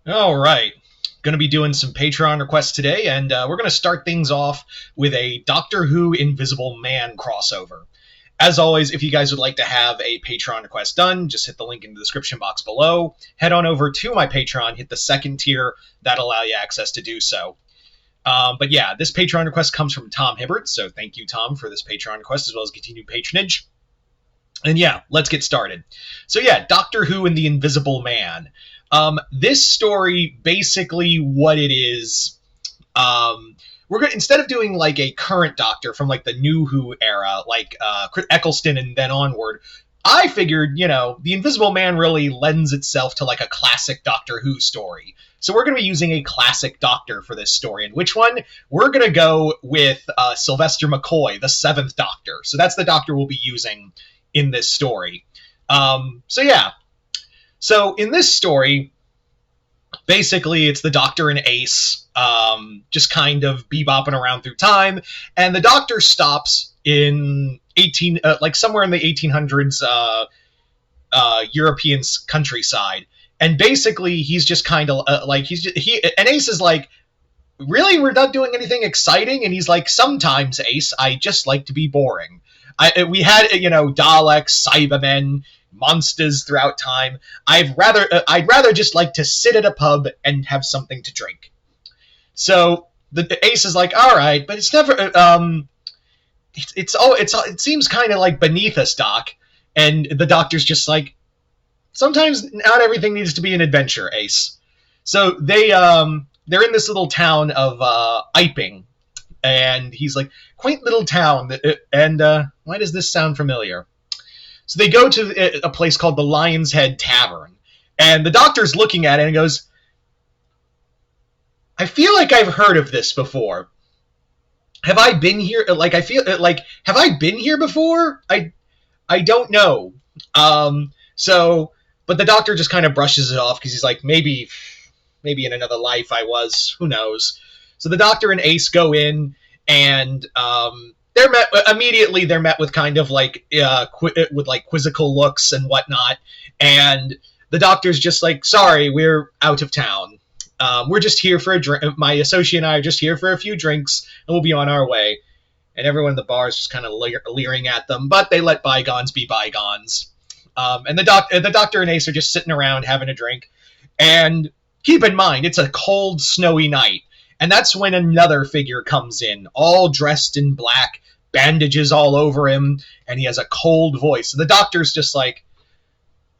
All right. Going to be doing some Patreon requests today, and we're going to start things off with a Doctor Who Invisible Man crossover. As always, if you guys would like to have a Patreon request done, just hit the link in the description box below. Head on over to my Patreon, hit the second tier. That'll allow you access to do so. But yeah, this Patreon request comes from Tom Hibbert, so thank you, Tom, for this Patreon request, as well as continued patronage. And yeah, let's get started. So yeah, Doctor Who and the Invisible Man. This story, basically what it is, we're gonna, instead of doing like a current Doctor from like the New Who era, like Eccleston and then onward, I figured, the Invisible Man really lends itself to like a classic Doctor Who story. So we're going to be using a classic Doctor for this story. And which one? We're going to go with Sylvester McCoy, the Seventh Doctor. So that's the Doctor we'll be using in this story. So yeah. So in this story, basically it's the Doctor and Ace just kind of bebopping around through time, and the Doctor stops in somewhere in the 1800s European countryside, and basically he's just kind of and Ace is like, really, we're not doing anything exciting? And he's like, sometimes, Ace, I just like to be boring. We had Daleks, Cybermen, monsters throughout time. I'd rather just like to sit at a pub and have something to drink. So the Ace is like, all right, but it's never it seems kind of like beneath us, Doc. And the Doctor's just like, sometimes not everything needs to be an adventure, Ace. So they're in this little town of Iping, and he's like, quaint little town. And why does this sound familiar? So they go to a place called the Lion's Head Tavern, and the Doctor's looking at it and goes, I feel like I've heard of this before. Have I been here? Have I been here before? I don't know. But the Doctor just kind of brushes it off because he's like, maybe in another life I was. Who knows? So the Doctor and Ace go in, and they're met with kind of like with like quizzical looks and whatnot. And the Doctor's just like, sorry, we're out of town. We're just here for a drink. My associate and I are just here for a few drinks, and we'll be on our way. And everyone in the bar is just kind of leering at them, but they let bygones be bygones. And the Doctor and Ace are just sitting around having a drink. And keep in mind, it's a cold, snowy night. And that's when another figure comes in, all dressed in black, bandages all over him, and he has a cold voice. So the Doctor's just like,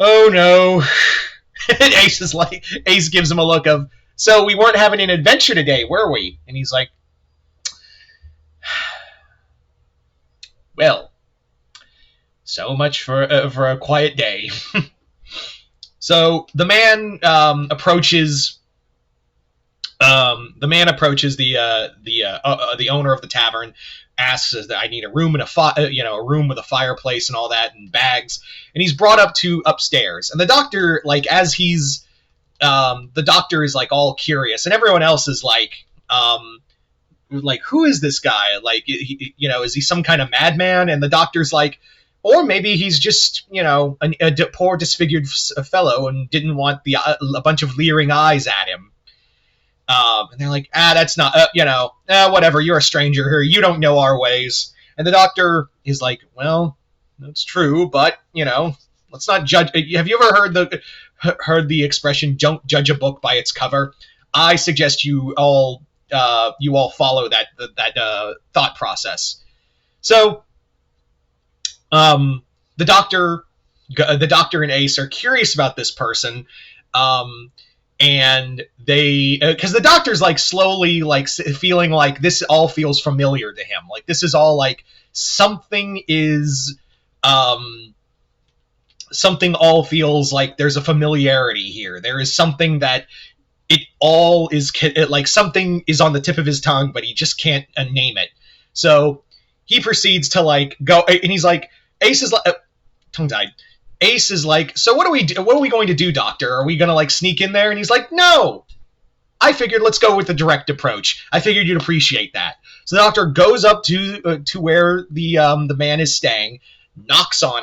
oh no. And Ace gives him a look of, so we weren't having an adventure today, were we? And he's like, well, so much for a quiet day. So the man approaches the owner of the tavern, asks that I need a room and a room with a fireplace and all that, and bags, and he's brought up to upstairs. And the Doctor, like, as he's the Doctor is like all curious, and everyone else is like, who is this guy? Like, is he some kind of madman? And the Doctor's like, or maybe he's just, a poor disfigured fellow and didn't want a bunch of leering eyes at him. And they're like, that's not, whatever, you're a stranger here, you don't know our ways. And the Doctor is like, well, that's true, but, let's not judge. Have you ever heard the expression, don't judge a book by its cover? I suggest you all follow that thought process. So, the Doctor and Ace are curious about this person, and they, because the Doctor's like slowly like feeling like this all feels familiar to him. Like this is all like something all feels like there's a familiarity here. There is something that it all is like something is on the tip of his tongue, but he just can't name it. So he proceeds to like go, and he's like, Ace is like, tongue-tied. Ace is like, so what are we going to do, Doctor? Are we going to like sneak in there? And he's like, no. I figured let's go with the direct approach. I figured you'd appreciate that. So the Doctor goes up to where the man is staying, knocks on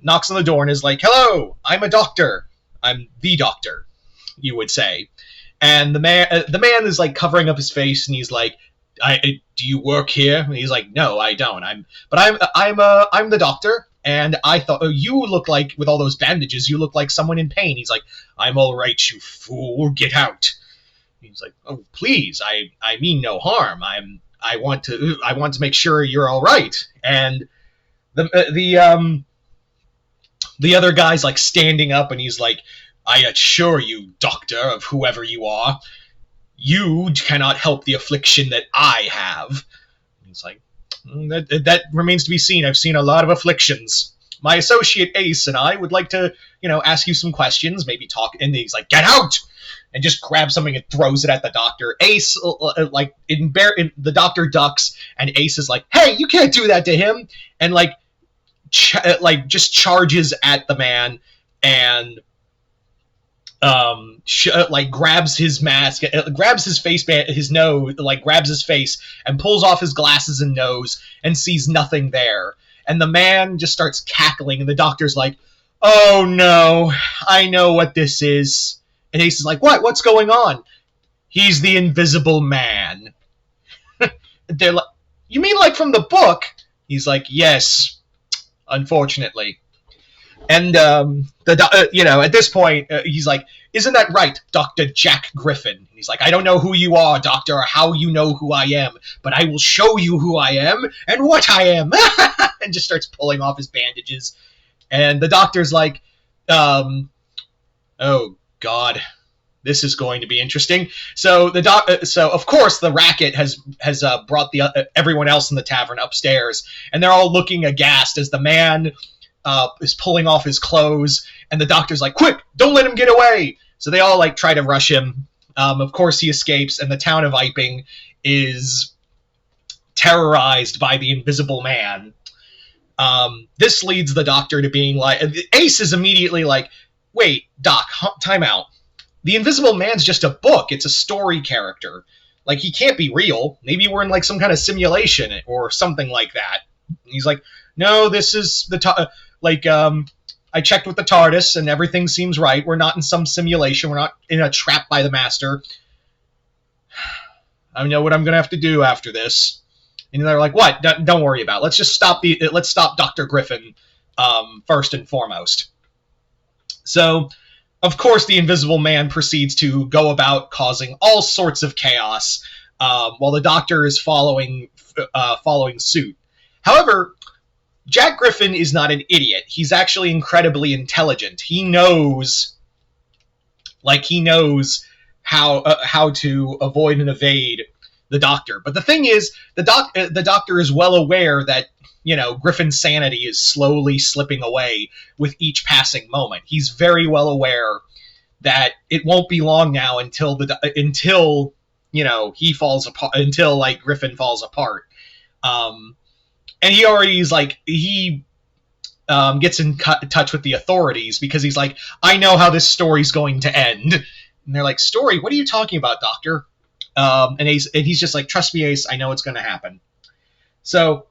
the door, and is like, hello, I'm a doctor. I'm the Doctor, you would say. And the man is like covering up his face, and he's like, do you work here? And he's like, no, I don't. I'm the doctor, and I thought, oh, you look like, with all those bandages, you look like someone in pain. He's like, I'm all right, you fool, get out. He's like, oh, please, I mean no harm. I want to make sure you're all right. And the other guy's like standing up, and he's like, I assure you, doctor, of whoever you are, you cannot help the affliction that I have. And he's like, that remains to be seen. I've seen a lot of afflictions. My associate Ace and I would like to, ask you some questions, maybe talk. And he's like, get out! And just grabs something and throws it at the doctor. Ace, the doctor ducks, and Ace is like, hey, you can't do that to him! And just charges at the man, and grabs his mask, grabs his face, his nose, grabs his face, and pulls off his glasses and nose, and sees nothing there. And the man just starts cackling, and the doctor's like, oh no, I know what this is. And Ace is like, what? What's going on? He's the Invisible Man. They're like, you mean like from the book? He's like, yes, unfortunately. And at this point, he's like, isn't that right, Dr. Jack Griffin? And he's like, I don't know who you are, doctor, or how you know who I am, but I will show you who I am and what I am. And just starts pulling off his bandages. And the doctor's like, oh God, this is going to be interesting. So so of course the racket has brought everyone else in the tavern upstairs, and they're all looking aghast as the man is pulling off his clothes, and the doctor's like, quick, don't let him get away. So they all try to rush him. Of course he escapes, and the town of Iping is terrorized by the Invisible Man. This leads the doctor to being like, Ace is immediately like, wait, Doc, time out. The Invisible Man's just a book. It's a story character. He can't be real. Maybe we're in some kind of simulation or something like that. And he's like, no, this is the I checked with the TARDIS and everything seems right. We're not in some simulation. We're not in a trap by the Master. I know what I'm going to have to do after this. And they're like, what? Don't worry about it. Let's just stop Dr. Griffin first and foremost. So, of course, the Invisible Man proceeds to go about causing all sorts of chaos while the Doctor is following suit. However, Jack Griffin is not an idiot. He's actually incredibly intelligent. He knows how to avoid and evade the Doctor. But the thing is, the Doctor is well aware that Griffin's sanity is slowly slipping away with each passing moment. He's very well aware that it won't be long now until he falls apart, until Griffin falls apart. And he already is gets in touch with the authorities because he's like, I know how this story's going to end. And they're like, story? What are you talking about, Doctor? And he's just like, trust me, Ace, I know it's going to happen. So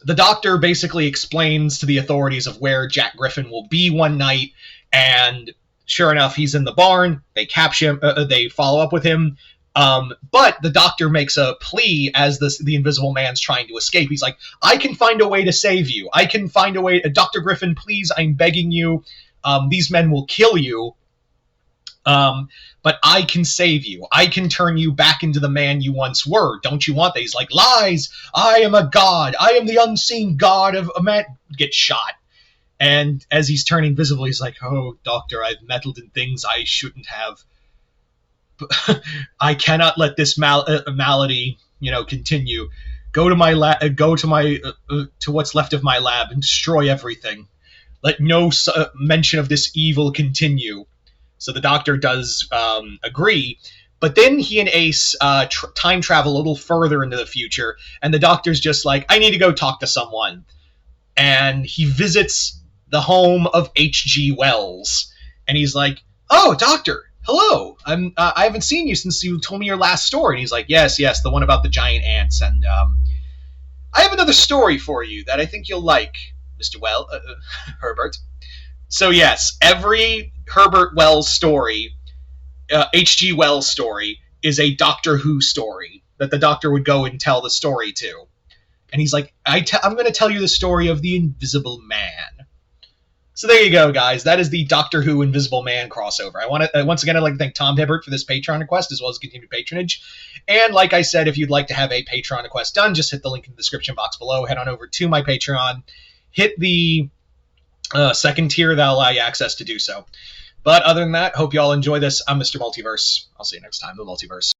the Doctor basically explains to the authorities of where Jack Griffin will be one night, and sure enough, he's in the barn. They capture him. They follow up with him. But the Doctor makes a plea as the Invisible Man's trying to escape. He's like, I can find a way to save you. I can find a way. Dr. Griffin, please, I'm begging you. These men will kill you. But I can save you. I can turn you back into the man you once were. Don't you want that? He's like, lies! I am a god! I am the unseen god of a man. Gets shot. And as he's turning visible, he's like, oh, Doctor, I've meddled in things I shouldn't have. I cannot let this malady, continue. Go to my to what's left of my lab and destroy everything. Let no mention of this evil continue. So the Doctor does agree, but then he and Ace time travel a little further into the future, and the Doctor's just like, I need to go talk to someone. And he visits the home of H.G. Wells, and he's like, oh, Doctor, hello. I haven't seen you since you told me your last story. And he's like, yes, the one about the giant ants, and I have another story for you that I think you'll like, Mr. Herbert. So yes, every Herbert Wells story H.G. Wells' story is a Doctor Who story that the Doctor would go and tell the story to. And he's like, I'm going to tell you the story of the Invisible Man. So there you go, guys. That is the Doctor Who Invisible Man crossover. I want to once again, I'd like to thank Tom Hibbert for this Patreon request, as well as continued patronage. And like I said, if you'd like to have a Patreon request done, just hit the link in the description box below. Head on over to my Patreon. Hit the second tier. That'll allow you access to do so. But other than that, hope you all enjoy this. I'm Mr. Multiverse. I'll see you next time, the Multiverse.